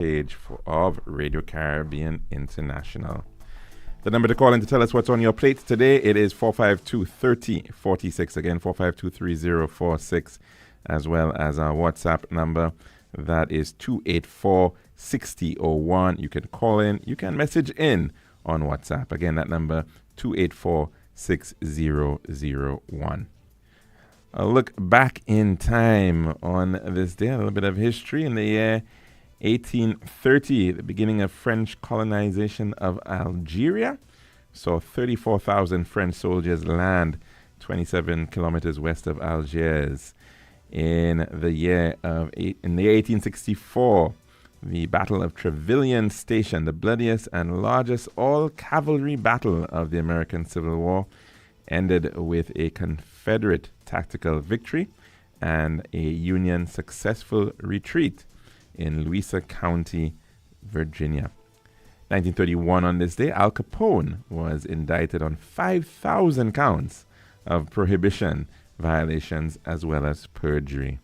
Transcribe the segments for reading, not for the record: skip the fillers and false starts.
Page of Radio Caribbean International. The number to call in to tell us what's on your plate today, it is 452-3046. Again, 452-3046, as well as our WhatsApp number. That is 284-6001. You can call in. You can message in on WhatsApp. Again, that number, 284-6001. A look back in time on this day, a little bit of history. In the year 1830, the beginning of French colonization of Algeria, saw 34,000 French soldiers land 27 kilometers west of Algiers. In the year 1864, the Battle of Trevilian Station, the bloodiest and largest all-cavalry battle of the American Civil War, ended with a Confederate tactical victory and a Union successful retreat in Louisa County, Virginia. 1931, on this day, Al Capone was indicted on 5,000 counts of prohibition violations as well as perjury.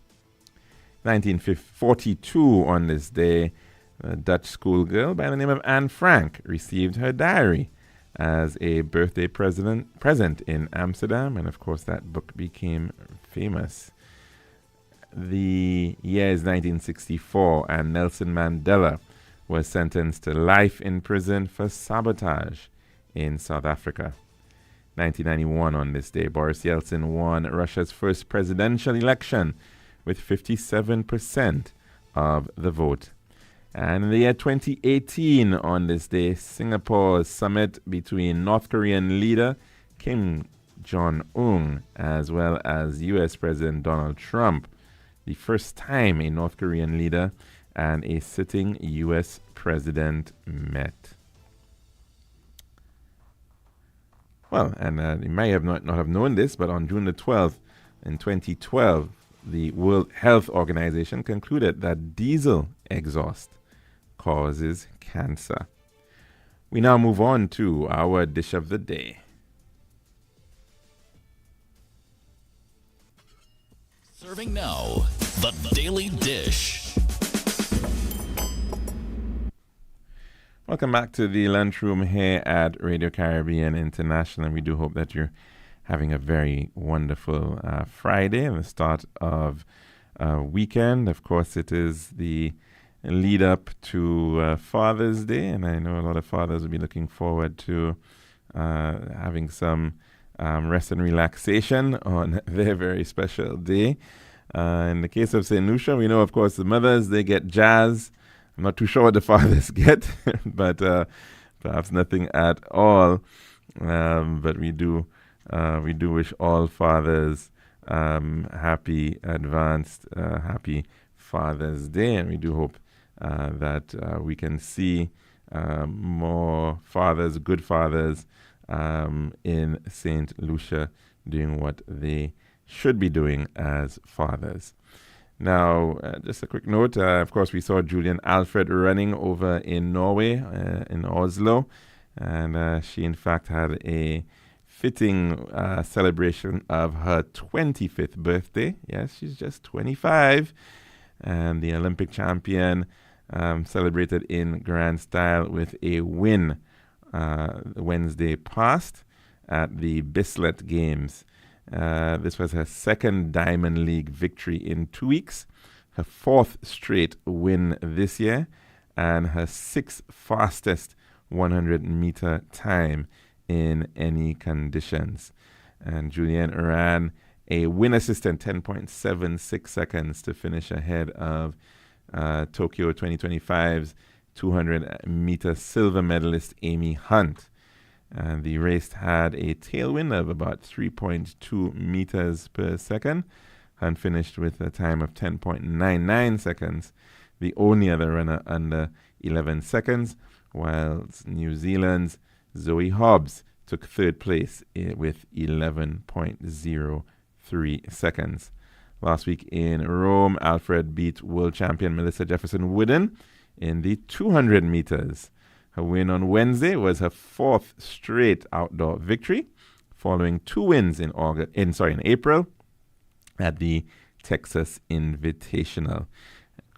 1942, on this day, a Dutch schoolgirl by the name of Anne Frank received her diary as a birthday present in Amsterdam, and of course that book became famous. The year is 1964, and Nelson Mandela was sentenced to life in prison for sabotage in South Africa. 1991, on this day, Boris Yeltsin won Russia's first presidential election with 57% of the vote. And in the year 2018, on this day, Singapore's summit between North Korean leader Kim Jong-un as well as U.S. President Donald Trump, the first time a North Korean leader and a sitting U.S. president met. Well, and you may have not have known this, but on June the 12th in 2012, the World Health Organization concluded that diesel exhaust causes cancer. We now move on to our dish of the day. Serving now, the Daily Dish. Welcome back to the Lunchroom here at Radio Caribbean International. We do hope that you're having a very wonderful Friday and the start of weekend. Of course, it is the lead up to Father's Day, and I know a lot of fathers will be looking forward to having some rest and relaxation on their very special day. In the case of St. Lucia, we know, of course, the mothers, they get jazz. I'm not too sure what the fathers get, but perhaps nothing at all. But we do wish all fathers happy Father's Day, and we do hope that we can see more fathers, good fathers, in St. Lucia doing what they should be doing as fathers. Now, just a quick note, of course, we saw Julian Alfred running over in Norway, in Oslo, and she, in fact, had a fitting celebration of her 25th birthday. Yes, she's just 25, and the Olympic champion celebrated in grand style with a win Wednesday past at the Bislett Games. This was her second Diamond League victory in 2 weeks, her fourth straight win this year, and her sixth fastest 100-meter time in any conditions. And Julianne ran a win-assistant 10.76 seconds to finish ahead of Tokyo 2025's 200-meter silver medalist Amy Hunt. And the race had a tailwind of about 3.2 meters per second and finished with a time of 10.99 seconds, the only other runner under 11 seconds, while New Zealand's Zoe Hobbs took third place with 11.03 seconds. Last week in Rome, Alfred beat world champion Melissa Jefferson Wooden in the 200 meters. Her win on Wednesday was her fourth straight outdoor victory, following two wins in April at the Texas Invitational.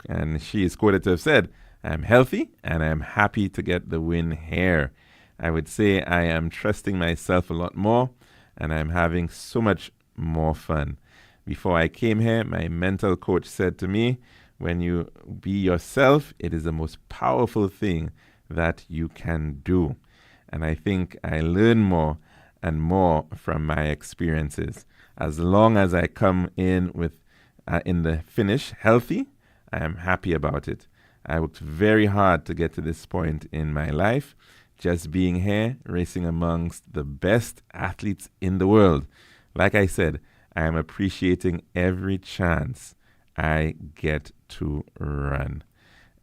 And she is quoted to have said, I'm healthy, and I'm happy to get the win here. I would say I am trusting myself a lot more, and I'm having so much more fun. Before I came here, my mental coach said to me, when you be yourself, it is the most powerful thing that you can do. And I think I learn more and more from my experiences. As long as I come in with in the finish healthy, I am happy about it. I worked very hard to get to this point in my life. Just being here, racing amongst the best athletes in the world. Like I said, I am appreciating every chance I get to run.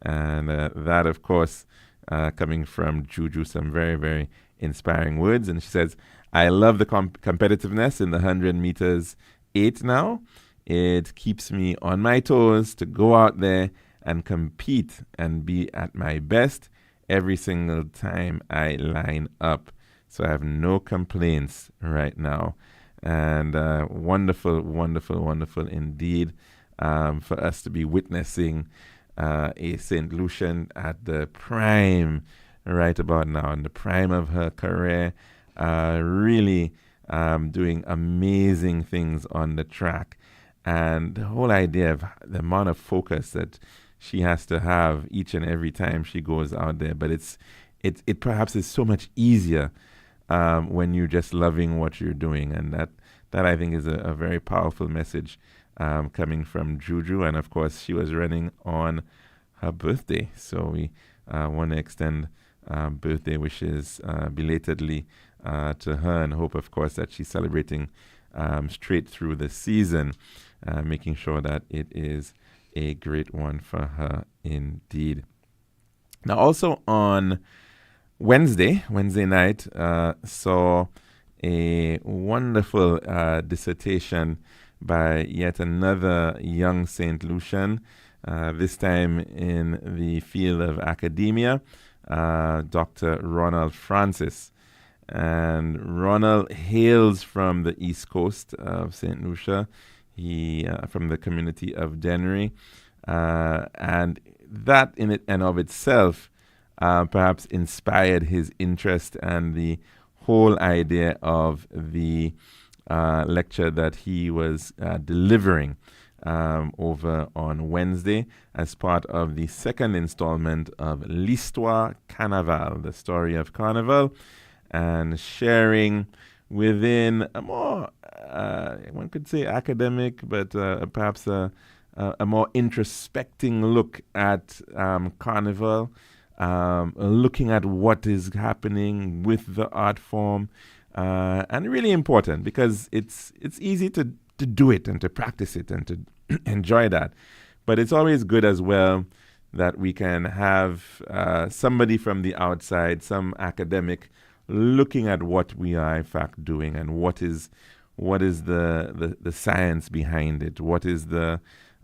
And that, of course, coming from Juju, some very, very inspiring words. And she says, I love the competitiveness in the 100 meters 8 now. It keeps me on my toes to go out there and compete and be at my best every single time I line up. So I have no complaints right now. And wonderful, wonderful, wonderful indeed for us to be witnessing a St. Lucian at the prime right about now, in the prime of her career, really doing amazing things on the track. And the whole idea of the amount of focus that she has to have each and every time she goes out there. But it perhaps is so much easier when you're just loving what you're doing. And that I think is a very powerful message coming from Juju. And of course, she was running on her birthday. So we want to extend birthday wishes belatedly to her, and hope, of course, that she's celebrating straight through the season, making sure that it is a great one for her indeed. Now, also on Wednesday night, saw a wonderful dissertation by yet another young St. Lucian, this time in the field of academia, Dr. Ronald Francis. And Ronald hails from the east coast of St. Lucia. He from the community of Dennery, and that in it and of itself perhaps inspired his interest and the whole idea of the lecture that he was delivering over on Wednesday as part of the second installment of L'Histoire Carnaval, the story of Carnival, and sharing within a more, one could say academic, but perhaps a more introspecting look at Carnival, looking at what is happening with the art form, and really important because it's easy to do it and to practice it and to enjoy that. But it's always good as well that we can have somebody from the outside, some academic, looking at what we are in fact doing and what is the science behind it, what are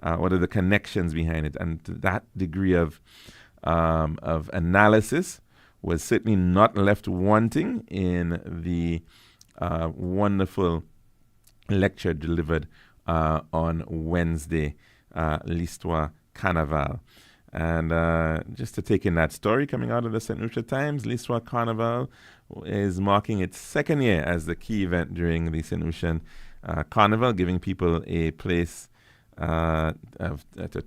the connections behind it, and that degree of analysis was certainly not left wanting in the wonderful lecture delivered on Wednesday, L'Histoire Carnaval. And just to take in that story coming out of the St. Lucia Times, L'Histoire Carnaval is marking its second year as the key event during the St. Lucian Carnival, giving people a place to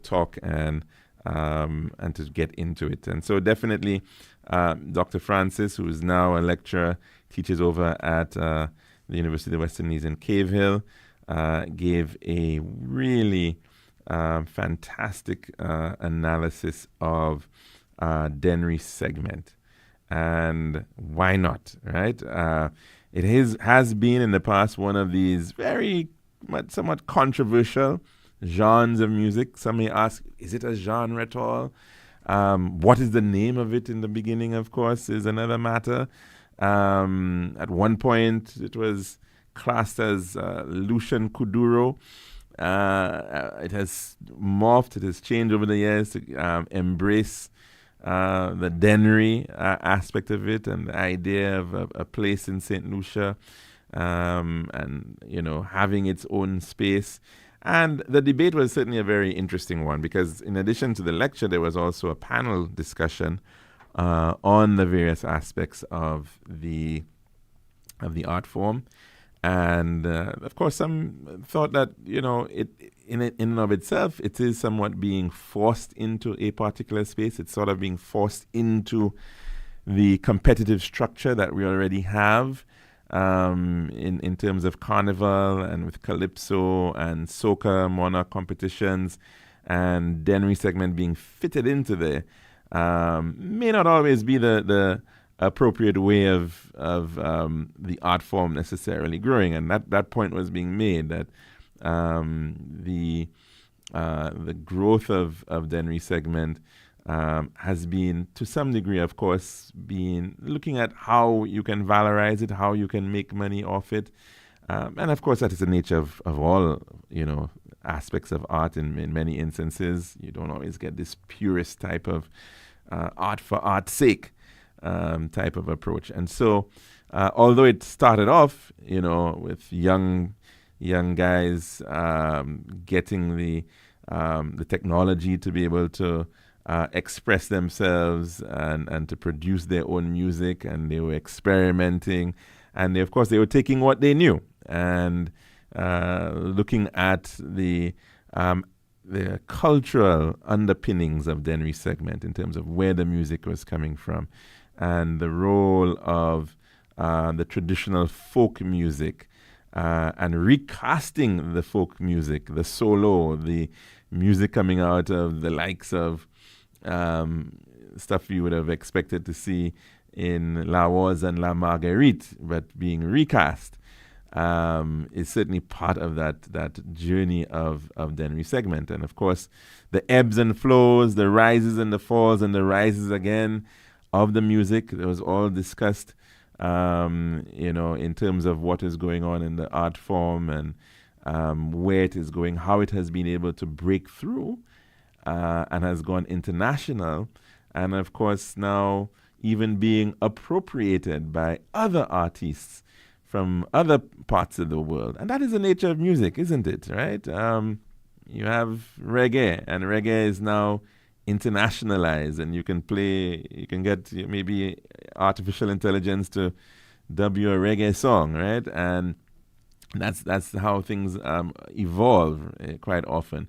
talk and to get into it. And so definitely Dr. Francis, who is now a lecturer, teaches over at the University of the West Indies in Cave Hill, gave a really fantastic analysis of Dennery segment. And why not, right? It has been in the past one of these very somewhat controversial genres of music. Some may ask, is it a genre at all? What is the name of it in the beginning, of course, is another matter. At one point, it was classed as Lucian Kuduro. It has morphed, it has changed over the years to embrace the Dennery aspect of it and the idea of a place in St. Lucia, and, having its own space. And the debate was certainly a very interesting one because in addition to the lecture, there was also a panel discussion on the various aspects of the art form. And of course, some thought that, it in and of itself, it is somewhat being forced into a particular space. It's sort of being forced into the competitive structure that we already have in terms of carnival and with calypso and soca monarch competitions, and Dennery segment being fitted into there may not always be the appropriate way of the art form necessarily growing. And that point was being made that the growth of Dennery segment has been, to some degree, of course, been looking at how you can valorize it, how you can make money off it. And of course, that is the nature of all, aspects of art in many instances. You don't always get this purist type of art for art's sake type of approach. And so, although it started off, with young guys getting the technology to be able to express themselves and to produce their own music, and they were experimenting, and of course they were taking what they knew and looking at the cultural underpinnings of Dennery segment in terms of where the music was coming from and the role of the traditional folk music and recasting the folk music, the solo, the music coming out of the likes of stuff you would have expected to see in La Rose and La Marguerite, but being recast is certainly part of that journey of Dennery segment. And of course, the ebbs and flows, the rises and the falls and the rises again of the music, it was all discussed, in terms of what is going on in the art form and where it is going, how it has been able to break through and has gone international, and of course now even being appropriated by other artists from other parts of the world. And that is the nature of music, isn't it, right? You have reggae, and reggae is now internationalized, and you can get maybe artificial intelligence to dub you a reggae song, right? And that's how things evolve quite often.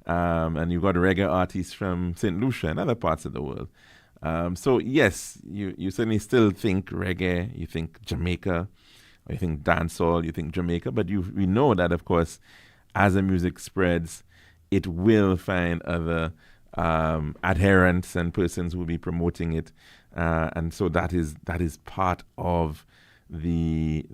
And you've got reggae artists from St. Lucia and other parts of the world. So yes, you certainly still think reggae, you think Jamaica, or you think dancehall, you think Jamaica, but we know that, of course, as the music spreads, it will find other adherents and persons who will be promoting it, and so that is part of the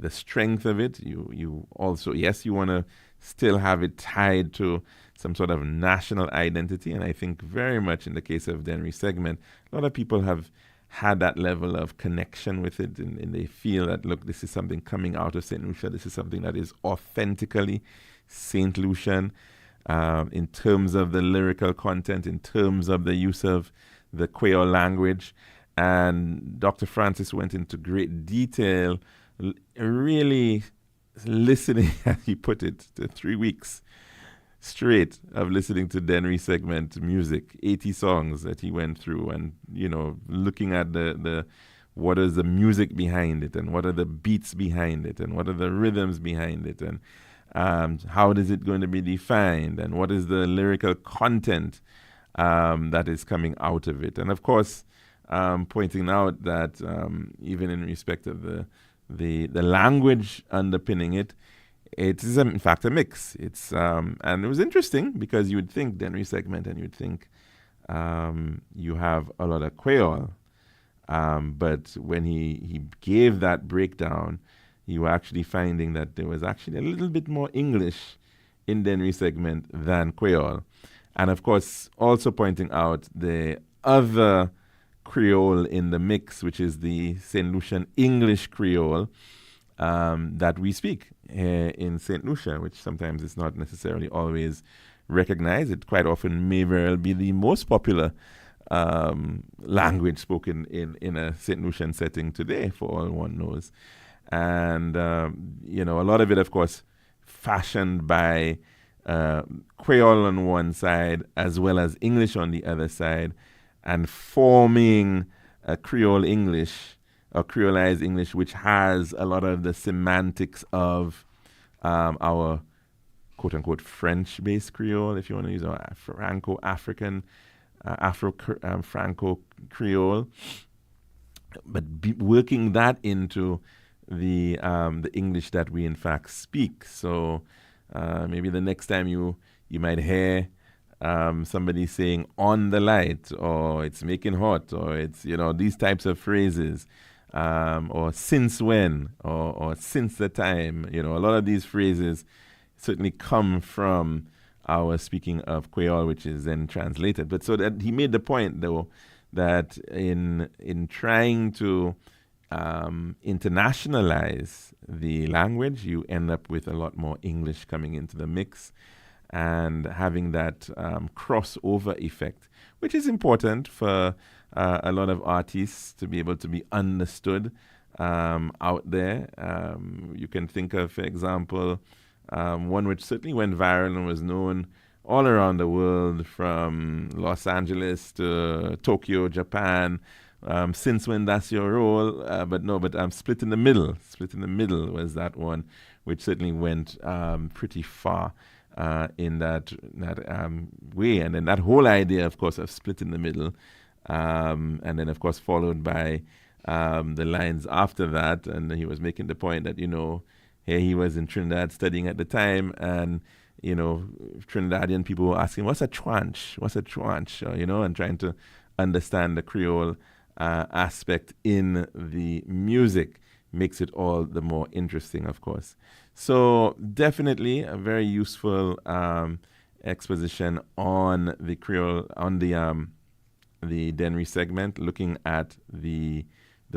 strength of it. You also, yes, you want to still have it tied to some sort of national identity, and I think very much in the case of Dennery segment, a lot of people have had that level of connection with it, and they feel that, look, this is something coming out of St. Lucia, this is something that is authentically St. Lucian, in terms of the lyrical content, in terms of the use of the Creole language. And Dr. Francis went into great detail, really listening, as he put it, to 3 weeks straight of listening to Dennery segment music, 80 songs that he went through, and looking at the what is the music behind it, and what are the beats behind it, and what are the rhythms behind it, and how is it going to be defined, and what is the lyrical content that is coming out of it. And of course, pointing out that even in respect of the language underpinning it, it is in fact a mix. It's and it was interesting because you would think Dennery segment and you'd think you have a lot of Creole, but when he gave that breakdown, you were actually finding that there was actually a little bit more English in Dennery segment than Creole. And of course, also pointing out the other Creole in the mix, which is the St. Lucian English Creole that we speak in St. Lucia, which sometimes is not necessarily always recognized. It quite often may very well be the most popular language spoken in a St. Lucian setting today, for all one knows. And, a lot of it, of course, fashioned by Creole on one side as well as English on the other side, and forming a Creole English or Creolized English, which has a lot of the semantics of our quote unquote French based Creole, if you want to use our Franco African, Franco Creole, but working that into the English that we in fact speak. So maybe the next time you might hear somebody saying "on the light" or "it's making hot" or it's these types of phrases, or "since when" or "since the time." A lot of these phrases certainly come from our speaking of Creole, which is then translated. But so that he made the point, though, that in trying to internationalize the language, you end up with a lot more English coming into the mix and having that crossover effect, which is important for a lot of artists to be able to be understood out there. You can think of, for example, one which certainly went viral and was known all around the world, from Los Angeles to Tokyo, Japan. Since when that's your role? But Split in the Middle. Split in the Middle was that one, which certainly went pretty far in that way. And then that whole idea, of course, of split in the middle, and then, of course, followed by the lines after that. And he was making the point that, here he was in Trinidad studying at the time, and Trinidadian people were asking, "What's a tranche? What's a tranche?" And trying to understand the Creole aspect in the music makes it all the more interesting, of course. So definitely a very useful exposition on the Creole, on the Denry segment, looking at the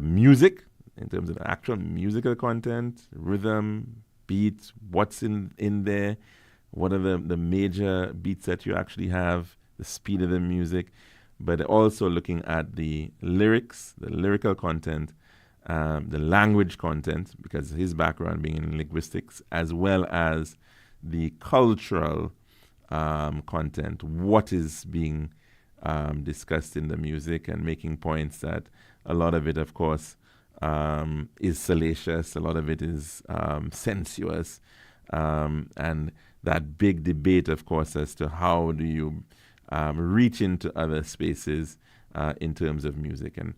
music in terms of the actual musical content, rhythm, beats, what's in there, what are the major beats that you actually have, the speed of the music, but also looking at the lyrics, the lyrical content, the language content, because his background being in linguistics, as well as the cultural content, what is being discussed in the music, and making points that a lot of it, of course, is salacious, a lot of it is sensuous, and that big debate, of course, as to how do you reach into other spaces in terms of music, and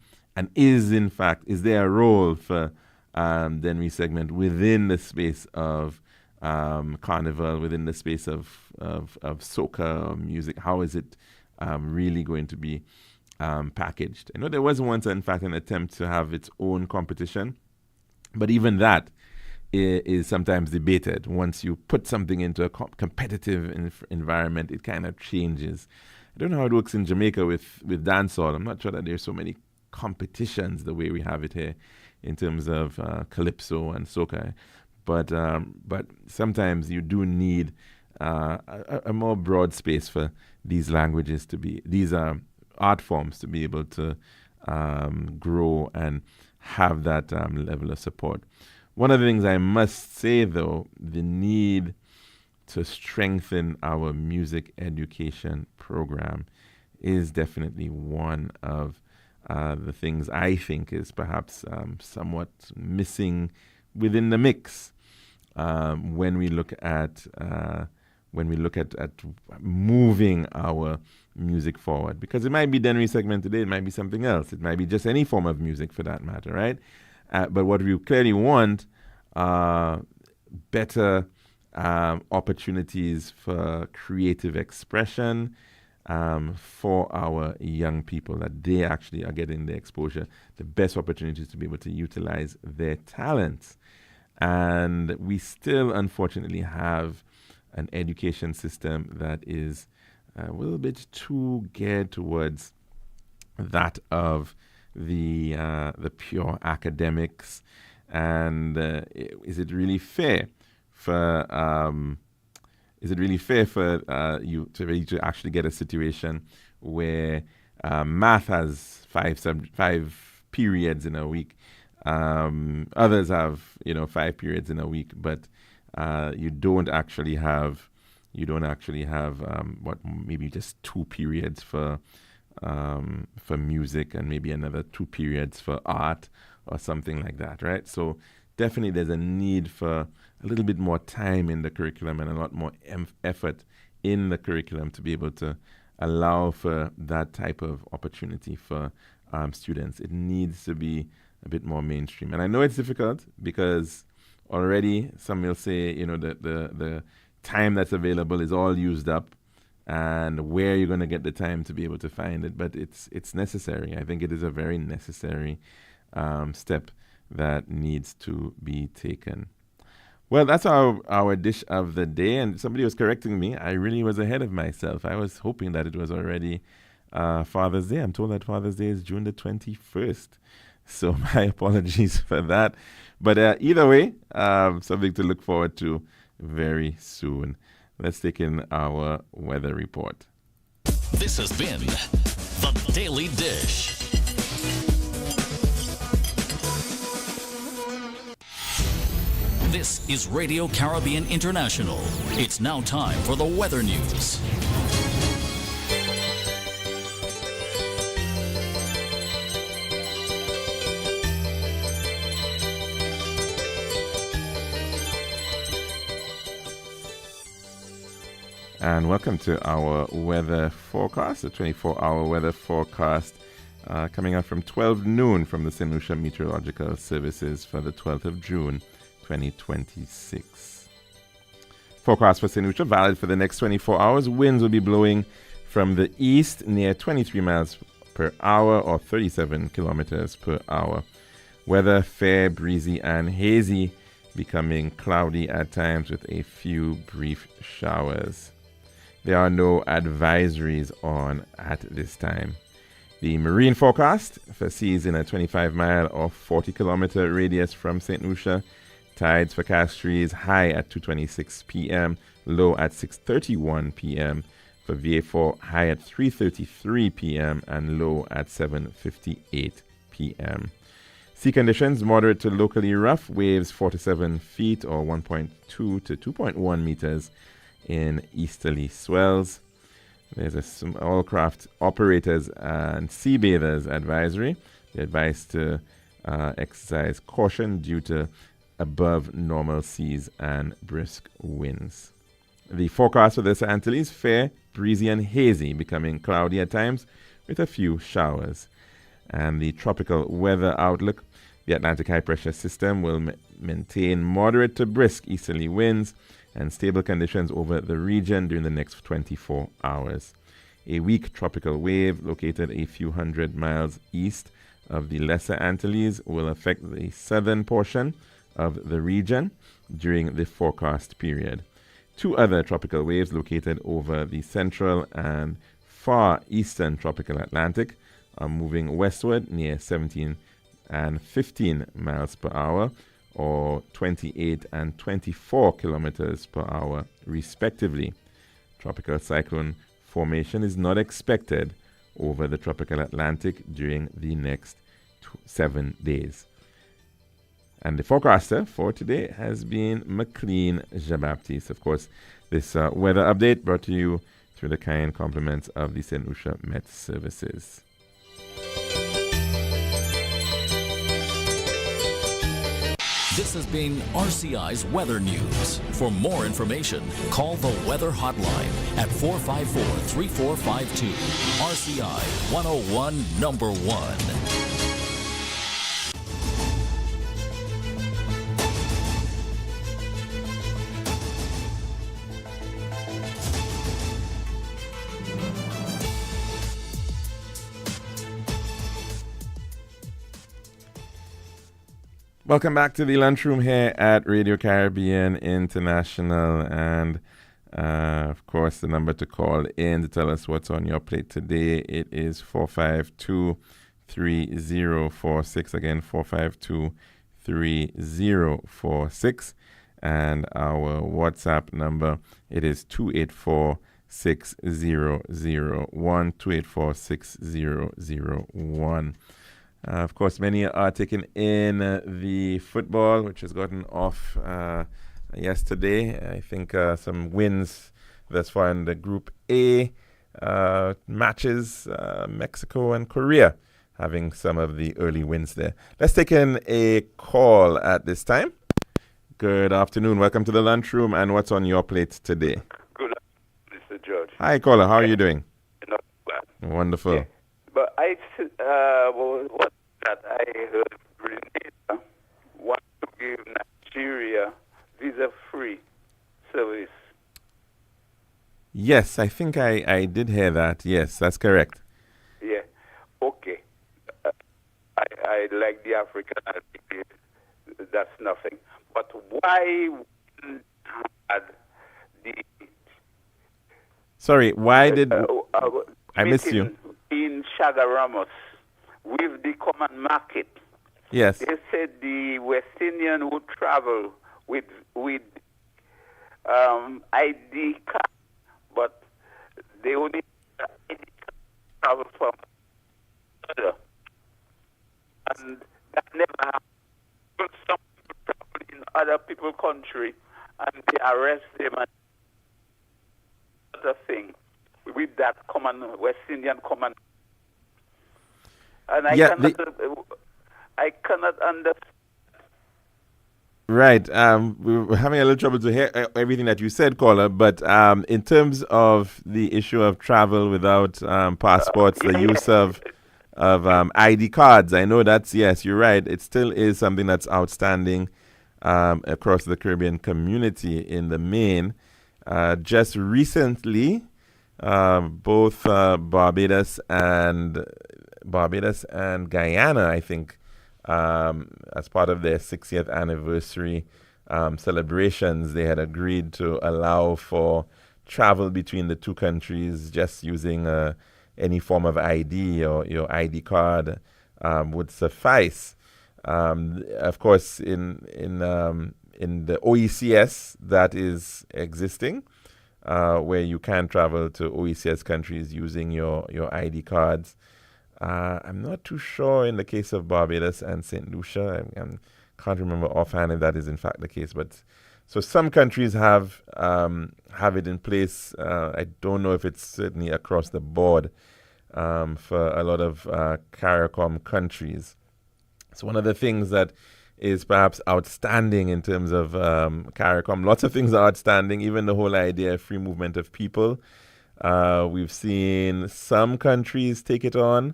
is there a role for Denry segment within the space of carnival, within the space of soca music? How is it really going to be packaged? I know there was once, in fact, an attempt to have its own competition, but even that is sometimes debated. Once you put something into a competitive environment, it kind of changes. I don't know how it works in Jamaica with dancehall. I'm not sure that there's so many competitions the way we have it here in terms of calypso and soca, but sometimes you do need a more broad space for these languages to be, these art forms to be able to grow and have that level of support. One of the things I must say, though, the need to strengthen our music education program is definitely one of the things I think is perhaps somewhat missing within the mix when we look at moving our music forward. Because it might be Denry segment today, it might be something else, it might be just any form of music for that matter, right? But what we clearly want are better opportunities for creative expression for our young people, that they actually are getting the exposure, the best opportunities to be able to utilize their talents. And we still, unfortunately, have an education system that is a little bit too geared towards that of the pure academics. And is it really fair for you to actually get a situation where math has five periods in a week, others have 5 periods in a week, but you don't actually have you don't actually have maybe just 2 periods for music and maybe another 2 periods for art or something like that, right? So definitely there's a need for a little bit more time in the curriculum and a lot more effort in the curriculum to be able to allow for that type of opportunity for students. It needs to be a bit more mainstream. And I know it's difficult because already some will say, the time that's available is all used up, and where you're going to get the time to be able to find it. But it's necessary. I think it is a very necessary step that needs to be taken. Well, that's our dish of the day, and somebody was correcting me. I really was ahead of myself. I was hoping that it was already Father's Day. I'm told that Father's Day is June the 21st. So my apologies for that. But either way, something to look forward to very soon. Let's take in our weather report. This has been The Daily Dish. This is Radio Caribbean International. It's now time for the weather news. And welcome to our weather forecast, the 24-hour weather forecast coming out from 12 noon from the St. Lucia Meteorological Services for the 12th of June, 2026. Forecast for St. Lucia valid for the next 24 hours. Winds will be blowing from the east near 23 miles per hour or 37 kilometers per hour. Weather fair, breezy, and hazy, becoming cloudy at times with a few brief showers. There are no advisories on at this time. The marine forecast for seas in a 25-mile or 40-kilometer radius from St. Lucia. Tides for Castries high at 2:26 p.m., low at 6:31 p.m. For VA4 high at 3:33 p.m. and low at 7:58 p.m. Sea conditions moderate to locally rough. Waves 4 to 7 feet or 1.2 to 2.1 meters in easterly swells. There's a small craft operators and sea bathers advisory. They're advised to exercise caution due to above normal seas and brisk winds. The forecast for the Antilles, fair, breezy and hazy, becoming cloudy at times with a few showers. And the tropical weather outlook, the Atlantic high pressure system will maintain moderate to brisk easterly winds and stable conditions over the region during the next 24 hours. A weak tropical wave located a few hundred miles east of the Lesser Antilles will affect the southern portion of the region during the forecast period. 2 other tropical waves located over the central and far eastern tropical Atlantic are moving westward near 17 and 15 miles per hour or 28 and 24 kilometers per hour respectively. Tropical cyclone formation is not expected over the tropical Atlantic during the next 7 days. And the forecaster for today has been McLean Jabaptiste. Of course, this weather update brought to you through the kind compliments of the St. Lucia Met Services. This has been RCI's Weather News. For more information, call the Weather Hotline at 454-3452. RCI 101 number 1. Welcome back to the Lunchroom here at Radio Caribbean International. And, of course, the number to call in to tell us what's on your plate today, it is 452-3046. Again, 452-3046. And our WhatsApp number, it is 284-6001, 284-6001. Of course, many are taking in the football, which has gotten off yesterday. I think some wins thus far in the Group A matches. Mexico and Korea having some of the early wins there. Let's take in a call at this time. Good afternoon. Welcome to the lunchroom. And what's on your plate today? Good afternoon, Mr. George. Hi, caller. How are you doing? Not bad. Wonderful. Yeah. But what that I heard Grenada want to give Nigeria visa-free service. Yes, I think I did hear that. Yes, that's correct. Yeah. Okay. I like the African. I think that's nothing. But why wouldn't had the Sorry, why did I miss you? In Chagaramos with the common market? Yes. They said the West Indian would travel with ID card, but they only ID card travel from other. And that never happened. Some people travel in other people's country and they arrest them and other thing with that common West Indian common. And I cannot understand. Right. We were having a little trouble to hear everything that you said, caller. But in terms of the issue of travel without passports, the use of ID cards, I know that's, yes, you're right. It still is something that's outstanding across the Caribbean community in the main. Just recently, both Barbados and Guyana, I think, as part of their 60th anniversary celebrations, they had agreed to allow for travel between the two countries just using any form of ID or your ID card would suffice. Of course, in the OECS, that is existing, where you can travel to OECS countries using your ID cards. I'm not too sure in the case of Barbados and St. Lucia. I can't remember offhand if that is in fact the case. But so some countries have it in place. I don't know if it's certainly across the board for a lot of CARICOM countries. So one of the things that is perhaps outstanding in terms of CARICOM, lots of things are outstanding, even the whole idea of free movement of people. We've seen some countries take it on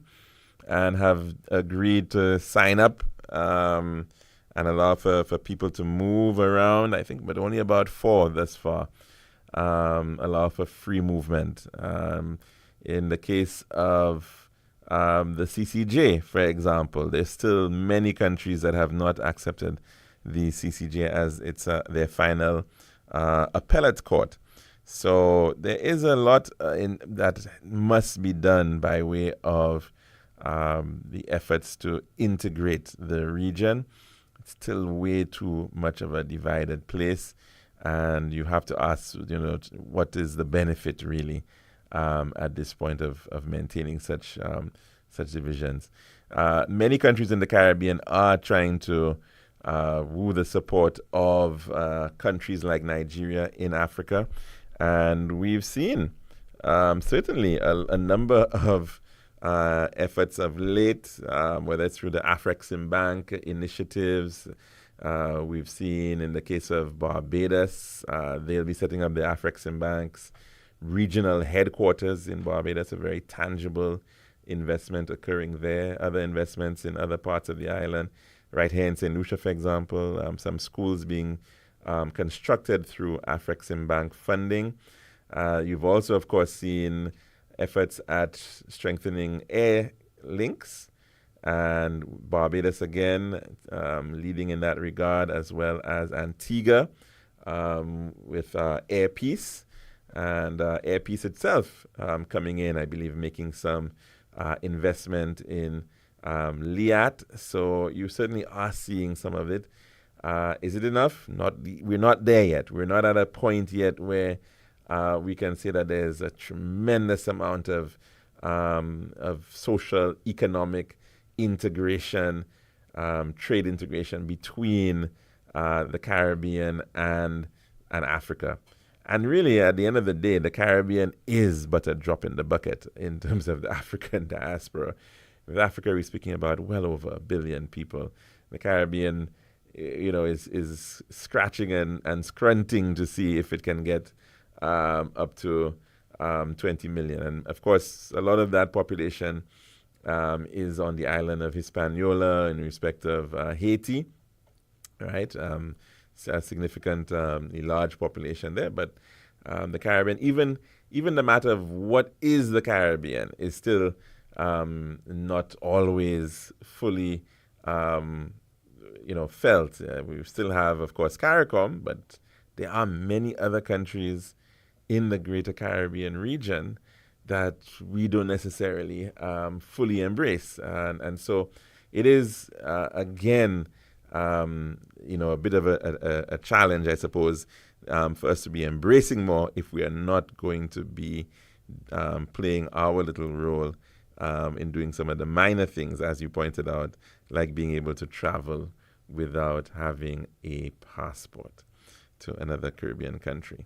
and have agreed to sign up and allow for people to move around, I think, but only about 4 thus far allow for free movement. In the case of the CCJ, for example, there's still many countries that have not accepted the CCJ as it's their final appellate court. So there is a lot that must be done by way of the efforts to integrate the region. It's still way too much of a divided place, and you have to ask, what is the benefit really at this point of maintaining such divisions. Many countries in the Caribbean are trying to woo the support of countries like Nigeria in Africa. And we've seen certainly a number of efforts of late, whether it's through the Afreximbank initiatives. We've seen in the case of Barbados, they'll be setting up the Afreximbank's regional headquarters in Barbados, a very tangible investment occurring there. Other investments in other parts of the island, right here in St. Lucia, for example, some schools being constructed through Afreximbank funding. You've also, of course, seen efforts at strengthening air links, and Barbados again leading in that regard, as well as Antigua with Air Peace, and Air Peace itself coming in, I believe, making some investment in LIAT. So you certainly are seeing some of it. Is it enough? We're not there yet. We're not at a point yet where we can say that there's a tremendous amount of social, economic integration, trade integration between the Caribbean and Africa. And really, at the end of the day, the Caribbean is but a drop in the bucket in terms of the African diaspora. With Africa, we're speaking about well over 1 billion people. The Caribbean, is scratching and scrunting to see if it can get up to 20 million. And of course, a lot of that population is on the island of Hispaniola in respect of Haiti, right? A significant, large population there. But the Caribbean, even the matter of what is the Caribbean is still not always fully felt. We still have, of course, CARICOM, but there are many other countries in the Greater Caribbean region that we don't necessarily fully embrace. And so it is, again, a bit of a challenge, I suppose, for us to be embracing more if we are not going to be playing our little role in doing some of the minor things, as you pointed out, like being able to travel without having a passport to another Caribbean country.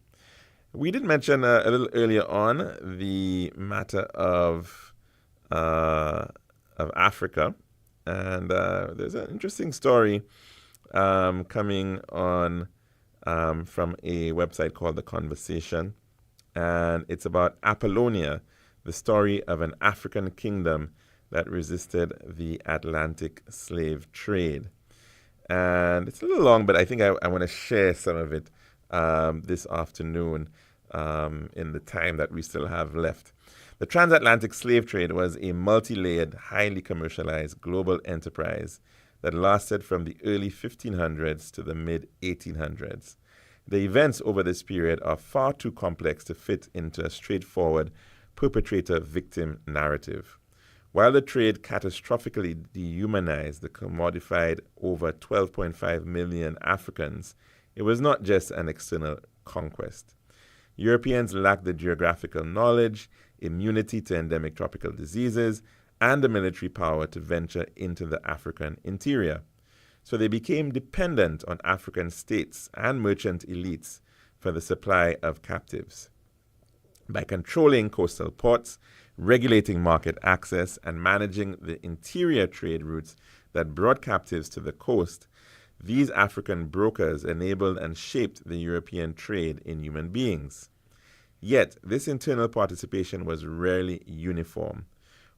We did mention a little earlier on the matter of Africa, and there's an interesting story coming on from a website called The Conversation, and it's about Apollonia, the story of an African kingdom that resisted the Atlantic slave trade. And it's a little long, but I think I want to share some of it this afternoon in the time that we still have left. The transatlantic slave trade was a multi-layered, highly commercialized global enterprise that lasted from the early 1500s to the mid-1800s. The events over this period are far too complex to fit into a straightforward perpetrator-victim narrative. While the trade catastrophically dehumanized the commodified over 12.5 million Africans, it was not just an external conquest. Europeans lacked the geographical knowledge, immunity to endemic tropical diseases, and the military power to venture into the African interior. So they became dependent on African states and merchant elites for the supply of captives. By controlling coastal ports, regulating market access, and managing the interior trade routes that brought captives to the coast, these African brokers enabled and shaped the European trade in human beings. Yet, this internal participation was rarely uniform.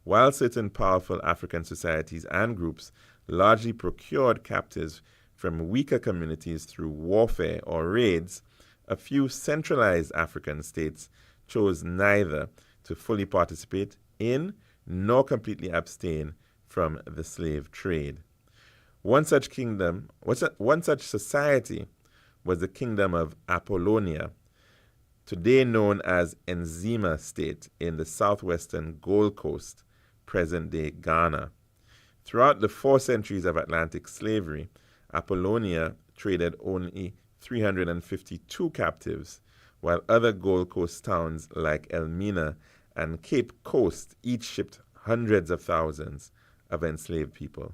While certain powerful African societies and groups largely procured captives from weaker communities through warfare or raids, a few centralized African states chose neither to fully participate in nor completely abstain from the slave trade. One such society was the kingdom of Apollonia, today known as Enzima State in the southwestern Gold Coast, present-day Ghana. Throughout the 4 centuries of Atlantic slavery, Apollonia traded only 352 captives, while other Gold Coast towns like Elmina and Cape Coast each shipped hundreds of thousands of enslaved people.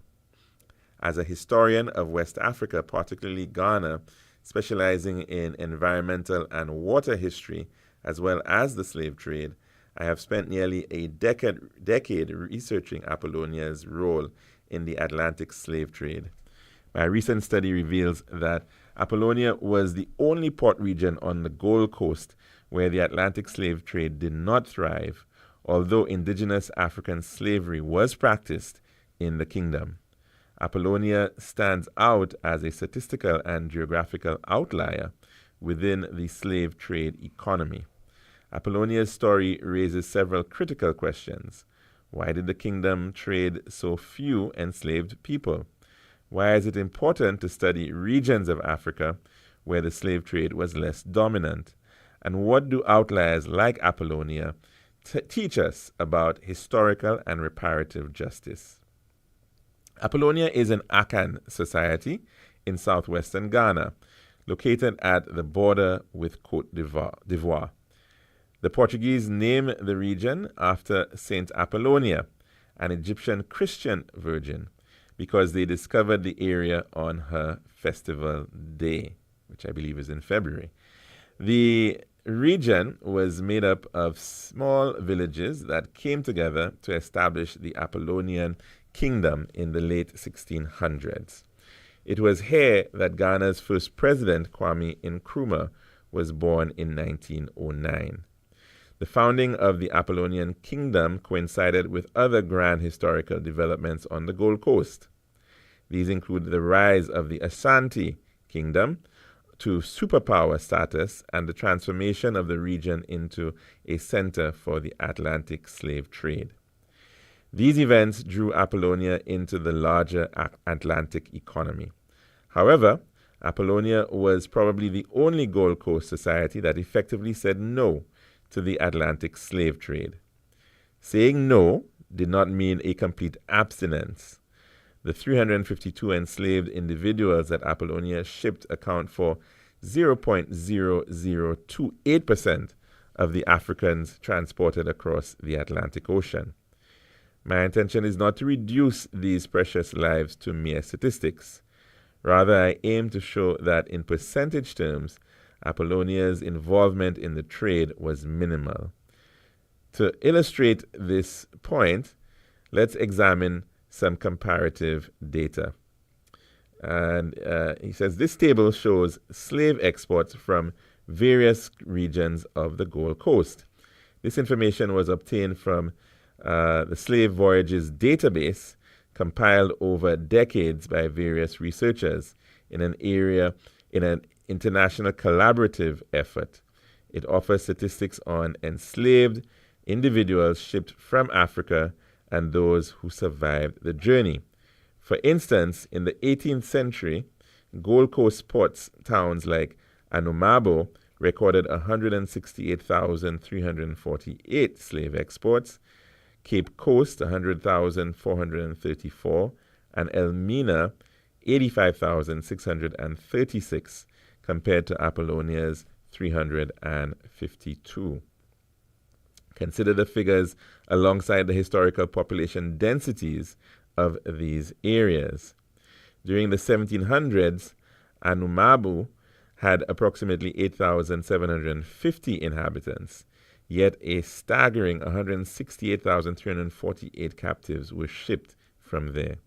As a historian of West Africa, particularly Ghana, specializing in environmental and water history, as well as the slave trade, I have spent nearly a decade researching Apollonia's role in the Atlantic slave trade. My recent study reveals that Apollonia was the only port region on the Gold Coast where the Atlantic slave trade did not thrive, although indigenous African slavery was practiced in the kingdom. Apollonia stands out as a statistical and geographical outlier within the slave trade economy. Apollonia's story raises several critical questions. Why did the kingdom trade so few enslaved people? Why is it important to study regions of Africa where the slave trade was less dominant? And what do outliers like Apollonia teach us about historical and reparative justice? Apollonia is an Akan society in southwestern Ghana, located at the border with Côte d'Ivoire. The Portuguese named the region after Saint Apollonia, an Egyptian Christian virgin, because they discovered the area on her festival day, which I believe is in February. The region was made up of small villages that came together to establish the Apollonian Kingdom in the late 1600s. It was here that Ghana's first president, Kwame Nkrumah, was born in 1909. The founding of the Apollonian Kingdom coincided with other grand historical developments on the Gold Coast. These include the rise of the Ashanti Kingdom to superpower status and the transformation of the region into a center for the Atlantic slave trade. These events drew Apollonia into the larger Atlantic economy. However, Apollonia was probably the only Gold Coast society that effectively said no to the Atlantic slave trade. Saying no did not mean a complete abstinence. The 352 enslaved individuals that Apollonia shipped account for 0.0028% of the Africans transported across the Atlantic Ocean. My intention is not to reduce these precious lives to mere statistics. Rather, I aim to show that in percentage terms, Apollonia's involvement in the trade was minimal. To illustrate this point, let's examine some comparative data. And he says this table shows slave exports from various regions of the Gold Coast. This information was obtained from the Slave Voyages database, compiled over decades by various researchers in an international collaborative effort. It offers statistics on enslaved individuals shipped from Africa and those who survived the journey. For instance, in the 18th century, Gold Coast ports towns like Anumabo recorded 168,348 slave exports, Cape Coast 100,434, and Elmina 85,636 compared to Apollonia's 352. Consider the figures alongside the historical population densities of these areas. During the 1700s, Anumabu had approximately 8,750 inhabitants, yet a staggering 168,348 captives were shipped from there.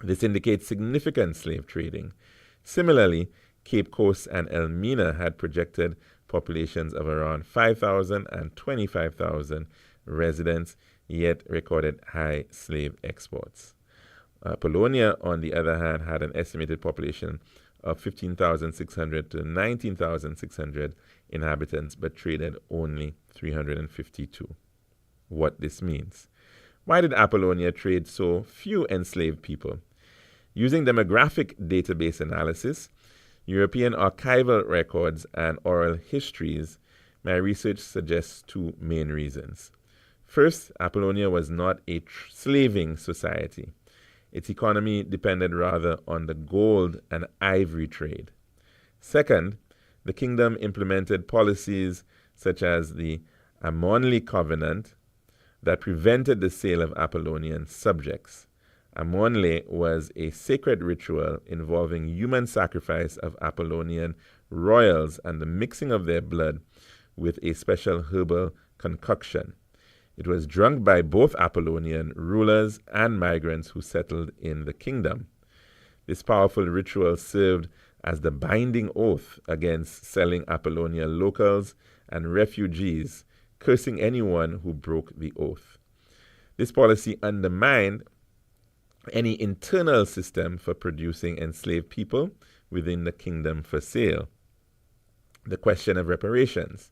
This indicates significant slave trading. Similarly, Cape Coast and Elmina had projected populations of around 5,000 and 25,000 residents, yet recorded high slave exports. Apollonia, on the other hand, had an estimated population of 15,600 to 19,600 inhabitants, but traded only 352. What this means. Why did Apollonia trade so few enslaved people? Using demographic database analysis, European archival records, and oral histories, my research suggests two main reasons. First, Apollonia was not a slaving society. Its economy depended rather on the gold and ivory trade. Second, the kingdom implemented policies such as the Amonly Covenant that prevented the sale of Apollonian subjects. Amonle was a sacred ritual involving human sacrifice of Apollonian royals and the mixing of their blood with a special herbal concoction. It was drunk by both Apollonian rulers and migrants who settled in the kingdom. This powerful ritual served as the binding oath against selling Apollonia locals and refugees, cursing anyone who broke the oath. This policy undermined any internal system for producing enslaved people within the kingdom for sale. The question of reparations.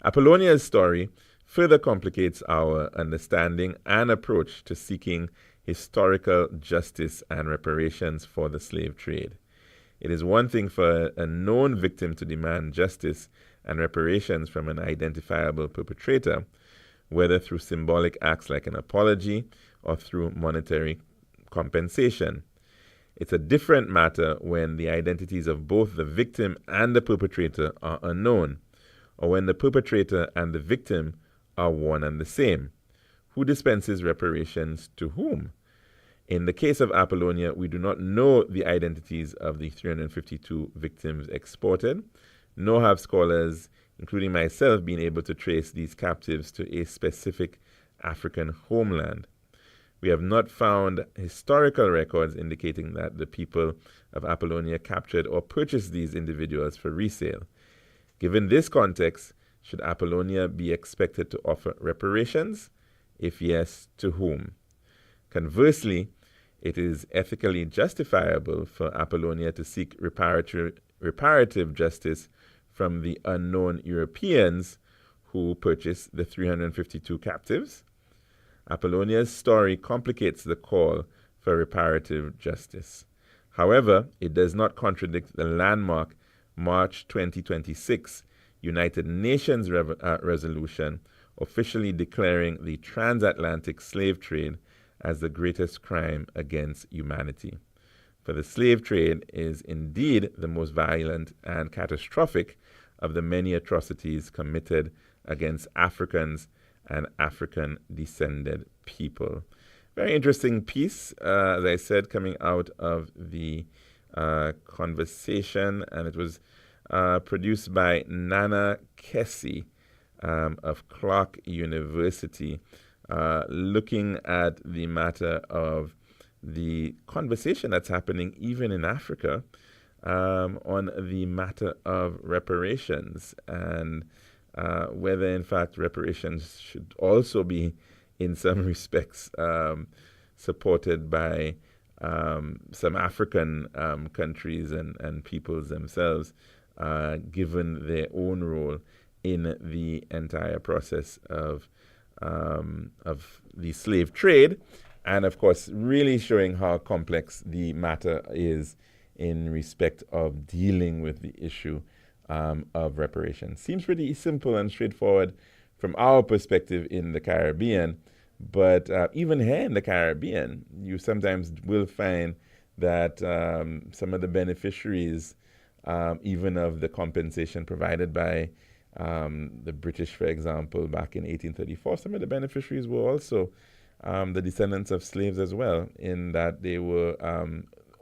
Apollonia's story further complicates our understanding and approach to seeking historical justice and reparations for the slave trade. It is one thing for a known victim to demand justice and reparations from an identifiable perpetrator, whether through symbolic acts like an apology or through monetary compensation. It's a different matter when the identities of both the victim and the perpetrator are unknown, or when the perpetrator and the victim are one and the same. Who dispenses reparations to whom? In the case of Apollonia, we do not know the identities of the 352 victims exported, nor have scholars including myself, being able to trace these captives to a specific African homeland. We have not found historical records indicating that the people of Apollonia captured or purchased these individuals for resale. Given this context, should Apollonia be expected to offer reparations? If yes, to whom? Conversely, it is ethically justifiable for Apollonia to seek reparative justice from the unknown Europeans who purchased the 352 captives. Apollonia's story complicates the call for reparative justice. However, it does not contradict the landmark March 2026 United Nations resolution officially declaring the transatlantic slave trade as the greatest crime against humanity. For the slave trade is indeed the most violent and catastrophic of the many atrocities committed against Africans and African-descended people. Very interesting piece, as I said, coming out of the conversation, and it was produced by Nana Kessie of Clark University, looking at the matter of the conversation that's happening even in Africa on the matter of reparations and whether, in fact, reparations should also be, in some respects, supported by some African countries and peoples themselves, given their own role in the entire process of the slave trade, and of course, really showing how complex the matter is in respect of dealing with the issue of reparations. Seems pretty simple and straightforward from our perspective in the Caribbean, but even here in the Caribbean, you sometimes will find that some of the beneficiaries, even of the compensation provided by the British, for example, back in 1834, some of the beneficiaries were also the descendants of slaves as well, in that they were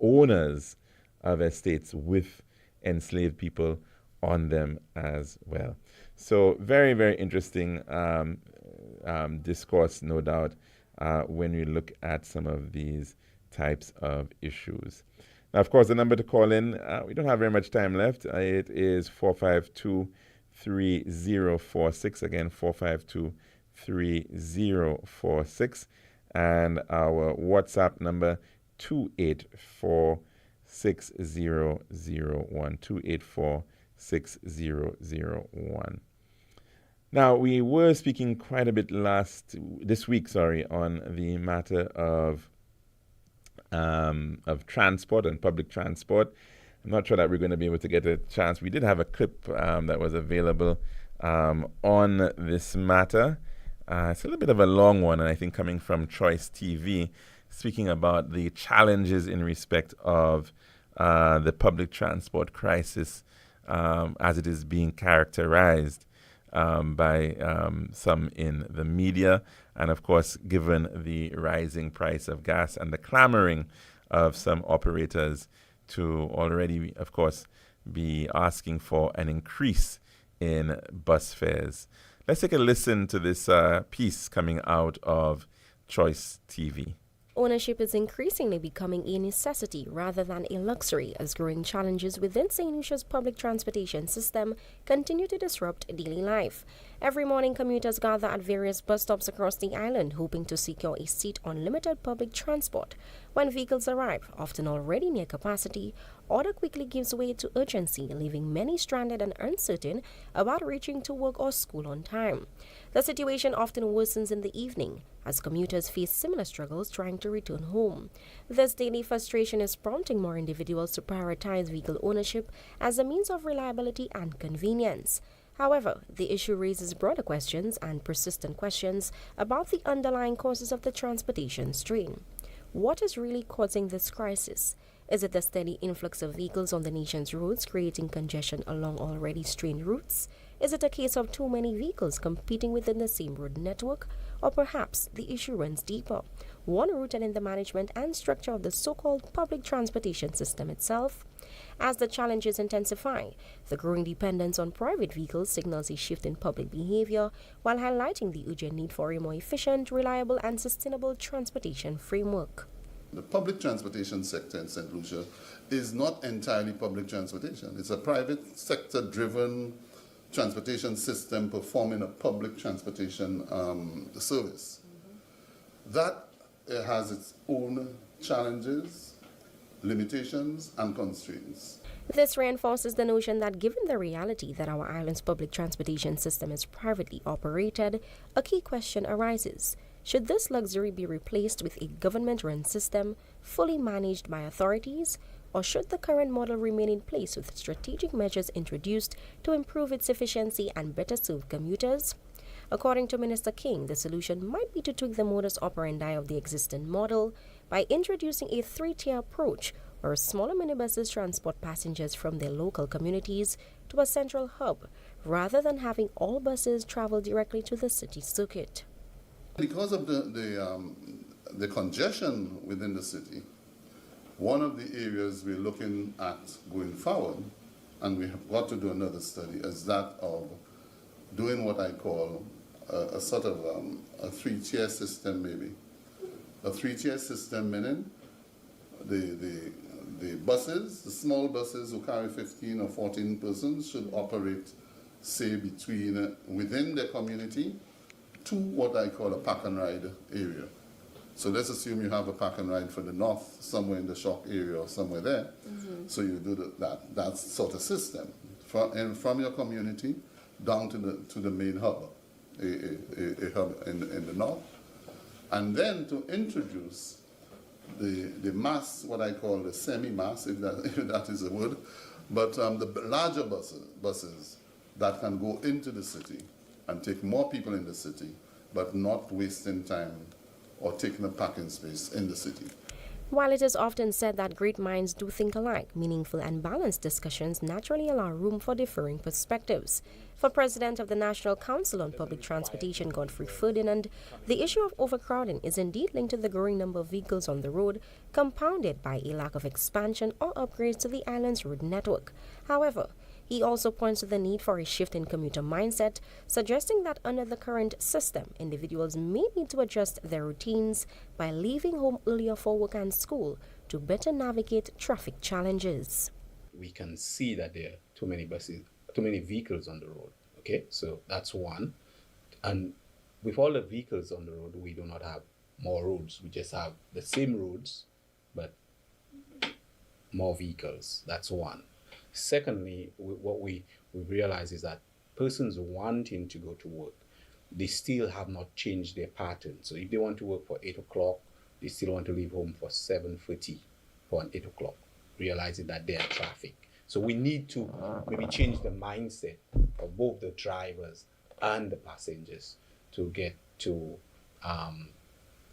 owners of estates with enslaved people on them as well. So very, very interesting discourse, no doubt, when we look at some of these types of issues. Now, of course, the number to call in, we don't have very much time left. It is 452-3046. Again, 452-3046. And our WhatsApp number, 284-6001. 284-6001. Now, we were speaking quite a bit this week, on the matter of transport and public transport. I'm not sure that we're going to be able to get a chance. We did have a clip that was available on this matter. It's a little bit of a long one, and I think coming from Choice TV, speaking about the challenges in respect of the public transport crisis as it is being characterized by some in the media, and of course, given the rising price of gas and the clamoring of some operators to already, of course, be asking for an increase in bus fares. Let's take a listen to this piece coming out of Choice TV. Ownership is increasingly becoming a necessity rather than a luxury as growing challenges within St. Lucia's public transportation system continue to disrupt daily life. Every morning, commuters gather at various bus stops across the island hoping to secure a seat on limited public transport. When vehicles arrive, often already near capacity, order quickly gives way to urgency, leaving many stranded and uncertain about reaching to work or school on time. The situation often worsens in the evening as commuters face similar struggles trying to return home. This daily frustration is prompting more individuals to prioritize vehicle ownership as a means of reliability and convenience. However, the issue raises broader questions and persistent questions about the underlying causes of the transportation strain. What is really causing this crisis? Is it the steady influx of vehicles on the nation's roads creating congestion along already strained routes? Is it a case of too many vehicles competing within the same road network? Or perhaps the issue runs deeper. one rooted in the management and structure of the so-called public transportation system itself. As the challenges intensify, the growing dependence on private vehicles signals a shift in public behavior, while highlighting the urgent need for a more efficient, reliable, and sustainable transportation framework. The public transportation sector in St. Lucia is not entirely public transportation. It's a private sector-driven transportation system performing a public transportation service. That has its own challenges, limitations, and constraints. This reinforces the notion that given the reality that our island's public transportation system is privately operated, a key question arises. Should this luxury be replaced with a government-run system fully managed by authorities, or should the current model remain in place with strategic measures introduced to improve its efficiency and better serve commuters? According to Minister King, the solution might be to tweak the modus operandi of the existing model by introducing a three-tier approach where smaller minibuses transport passengers from their local communities to a central hub, rather than having all buses travel directly to the city circuit. Because of the congestion within the city, one of the areas we're looking at going forward, and we have got to do another study, is that of doing what I call a sort of a three-tier system, maybe. A three-tier system meaning the buses, the small buses who carry 15 or 14 persons should operate, say, within their community to what I call a park and ride area. So let's assume you have a park and ride for the north, somewhere in the Shock area or somewhere there. So you do that sort of system from your community down to the main hub, a hub in the north, and then to introduce the mass, what I call the semi-mass, if that is a word, but the larger buses that can go into the city and take more people in the city, but not wasting time or taking a parking space in the city. While it is often said that great minds do think alike, meaningful and balanced discussions naturally allow room for differing perspectives. For President of the National Council on Public Transportation, Godfrey Ferdinand, the issue of overcrowding is indeed linked to the growing number of vehicles on the road, compounded by a lack of expansion or upgrades to the island's road network. However, he also points to the need for a shift in commuter mindset, suggesting that under the current system, individuals may need to adjust their routines by leaving home earlier for work and school to better navigate traffic challenges. We can see that there are too many vehicles on the road. Okay, so that's one. And with all the vehicles on the road, we do not have more roads. We just have the same roads, but more vehicles. That's one. Secondly, what we realize is that persons wanting to go to work, they still have not changed their pattern. So if they want to work for 8 o'clock, they still want to leave home for 7:30 for an 8 o'clock, realizing that there are traffic. So we need to maybe change the mindset of both the drivers and the passengers to get to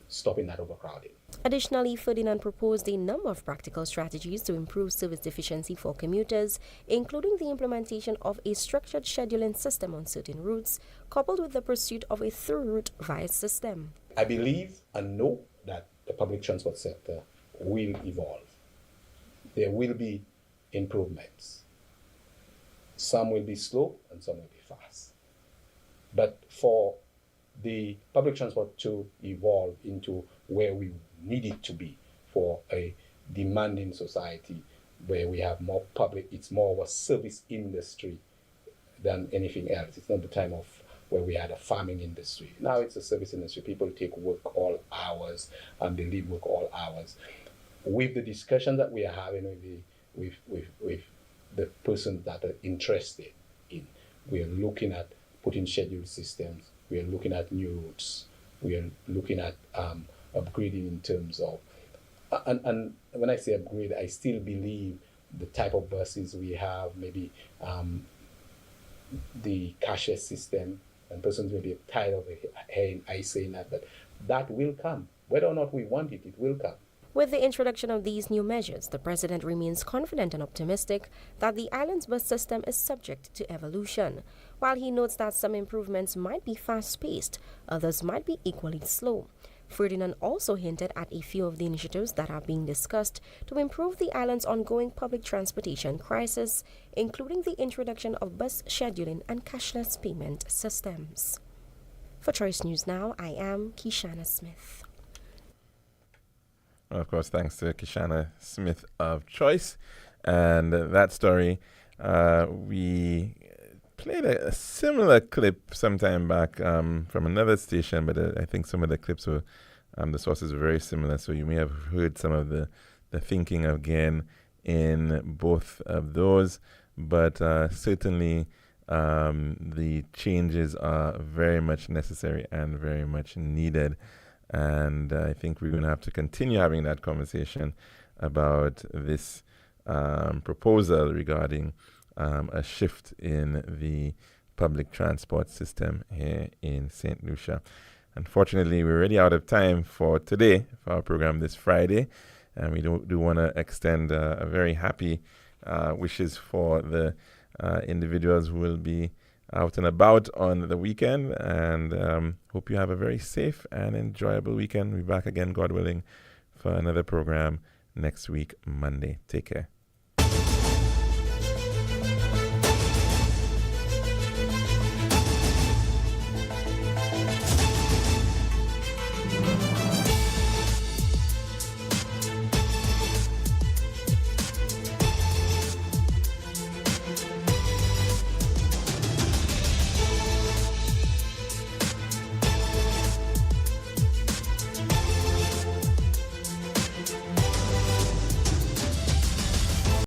stopping that overcrowding. Additionally, Ferdinand proposed a number of practical strategies to improve service efficiency for commuters, including the implementation of a structured scheduling system on certain routes, coupled with the pursuit of a through-route vice system. I believe and know that the public transport sector will evolve. There will be improvements. Some will be slow and some will be fast. But for the public transport to evolve into where we need it to be for a demanding society where we have more public, it's more of a service industry than anything else. It's not the time of where we had a farming industry. Now it's a service industry. People take work all hours and they leave work all hours. With the discussion that we are having with the persons that are interested in, we are looking at putting scheduled systems. We are looking at new routes. We are looking at upgrading in terms of, and when I say upgrade, I still believe the type of buses we have, maybe the cashless system, and persons may be tired of hearing I saying that, but that will come. Whether or not we want it, it will come. With the introduction of these new measures, the President remains confident and optimistic that the island's bus system is subject to evolution. While he notes that some improvements might be fast-paced, others might be equally slow. Ferdinand also hinted at a few of the initiatives that are being discussed to improve the island's ongoing public transportation crisis, including the introduction of bus scheduling and cashless payment systems. For Choice News Now, I am Kishana Smith. Well, of course, thanks to Kishana Smith of Choice. And that story, we played a similar clip sometime back from another station, but I think some of the clips were, the sources were very similar. So you may have heard some of the thinking again in both of those. But certainly the changes are very much necessary and very much needed. And I think we're going to have to continue having that conversation about this proposal regarding a shift in the public transport system here in St. Lucia. Unfortunately, we're already out of time for today, for our program this Friday. And we do want to extend a very happy wishes for the individuals who will be out and about on the weekend, and hope you have a very safe and enjoyable weekend. We'll be back again, God willing, for another program next week, Monday. Take care.